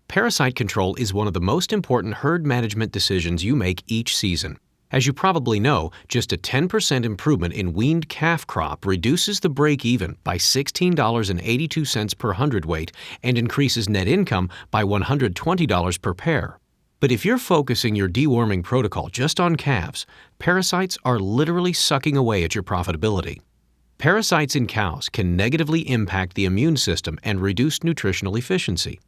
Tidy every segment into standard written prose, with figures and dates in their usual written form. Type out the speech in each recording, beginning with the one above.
Parasite control is one of the most important herd management decisions you make each season. As you probably know, just a 10% improvement in weaned calf crop reduces the break-even by $16.82 per hundredweight and increases net income by $120 per pair. But if you're focusing your deworming protocol just on calves, parasites are literally sucking away at your profitability. Parasites in cows can negatively impact the immune system and reduce nutritional efficiency.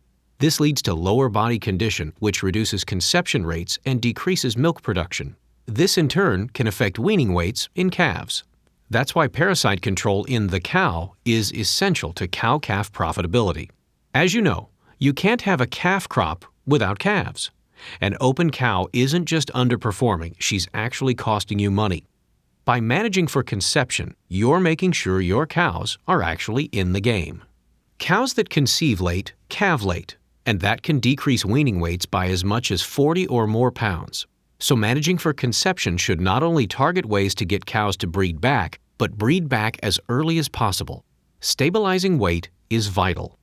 This leads to lower body condition, which reduces conception rates and decreases milk production. This in turn can affect weaning weights in calves. That's why parasite control in the cow is essential to cow-calf profitability. As you know, you can't have a calf crop without calves. An open cow isn't just underperforming, she's actually costing you money. By managing for conception, you're making sure your cows are actually in the game. Cows that conceive late calve late, and that can decrease weaning weights by as much as 40 or more pounds. So managing for conception should not only target ways to get cows to breed back, but breed back as early as possible. Stabilizing weight is vital.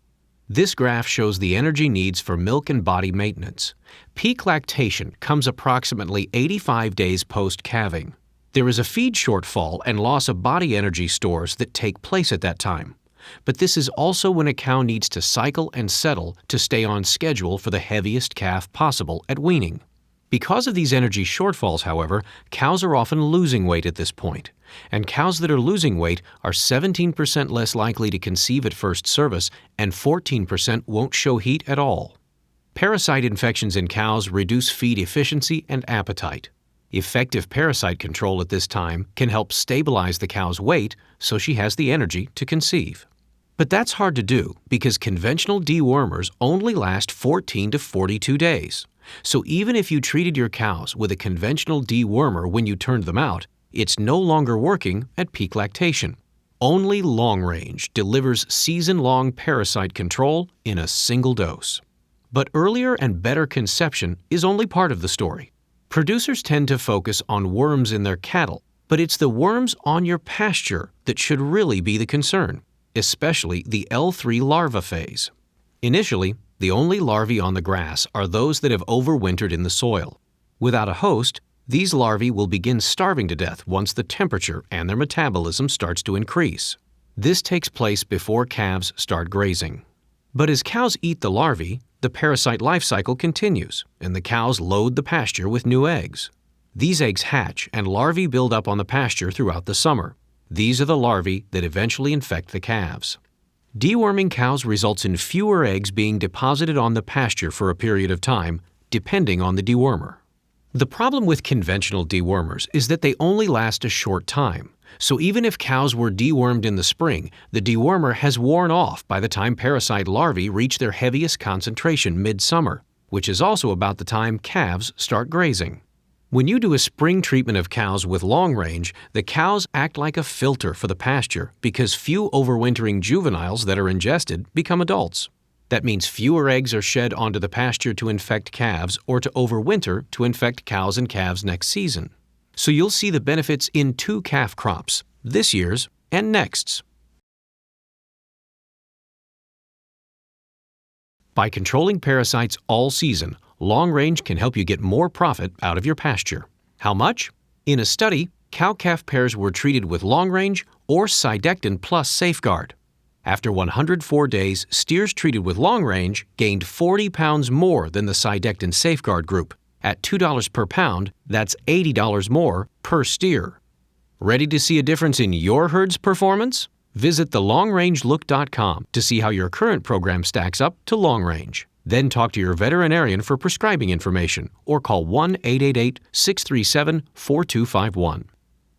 This graph shows the energy needs for milk and body maintenance. Peak lactation comes approximately 85 days post-calving. There is a feed shortfall and loss of body energy stores that take place at that time. But this is also when a cow needs to cycle and settle to stay on schedule for the heaviest calf possible at weaning. Because of these energy shortfalls, however, cows are often losing weight at this point, and cows that are losing weight are 17% less likely to conceive at first service and 14% won't show heat at all. Parasite infections in cows reduce feed efficiency and appetite. Effective parasite control at this time can help stabilize the cow's weight so she has the energy to conceive. But that's hard to do because conventional dewormers only last 14 to 42 days. So even if you treated your cows with a conventional dewormer when you turned them out, it's no longer working at peak lactation. Only LONGRANGE delivers season-long parasite control in a single dose. But earlier and better conception is only part of the story. Producers tend to focus on worms in their cattle, but it's the worms on your pasture that should really be the concern, especially the L3 larva phase. Initially, the only larvae on the grass are those that have overwintered in the soil. Without a host, these larvae will begin starving to death once the temperature and their metabolism starts to increase. This takes place before calves start grazing. But as cows eat the larvae, the parasite life cycle continues, and the cows load the pasture with new eggs. These eggs hatch and larvae build up on the pasture throughout the summer. These are the larvae that eventually infect the calves. Deworming cows results in fewer eggs being deposited on the pasture for a period of time, depending on the dewormer. The problem with conventional dewormers is that they only last a short time. So even if cows were dewormed in the spring, the dewormer has worn off by the time parasite larvae reach their heaviest concentration midsummer, which is also about the time calves start grazing. When you do a spring treatment of cows with LONGRANGE, the cows act like a filter for the pasture because few overwintering juveniles that are ingested become adults. That means fewer eggs are shed onto the pasture to infect calves or to overwinter to infect cows and calves next season. So you'll see the benefits in two calf crops, this year's and next's. By controlling parasites all season, LONGRANGE can help you get more profit out of your pasture. How much? In a study, cow-calf pairs were treated with LONGRANGE or Cydectin plus Safeguard. After 104 days, steers treated with LONGRANGE gained 40 pounds more than the Cydectin Safeguard group. At $2 per pound, that's $80 more per steer. Ready to see a difference in your herd's performance? Visit thelongrangelook.com to see how your current program stacks up to LONGRANGE. Then talk to your veterinarian for prescribing information or call 1-888-637-4251.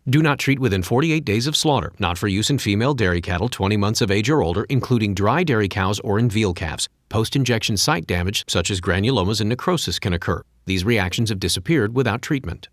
Do not treat within 48 days of slaughter, not for use in female dairy cattle 20 months of age or older, including dry dairy cows or in veal calves. Post-injection site damage, such as granulomas and necrosis, can occur. These reactions have disappeared without treatment.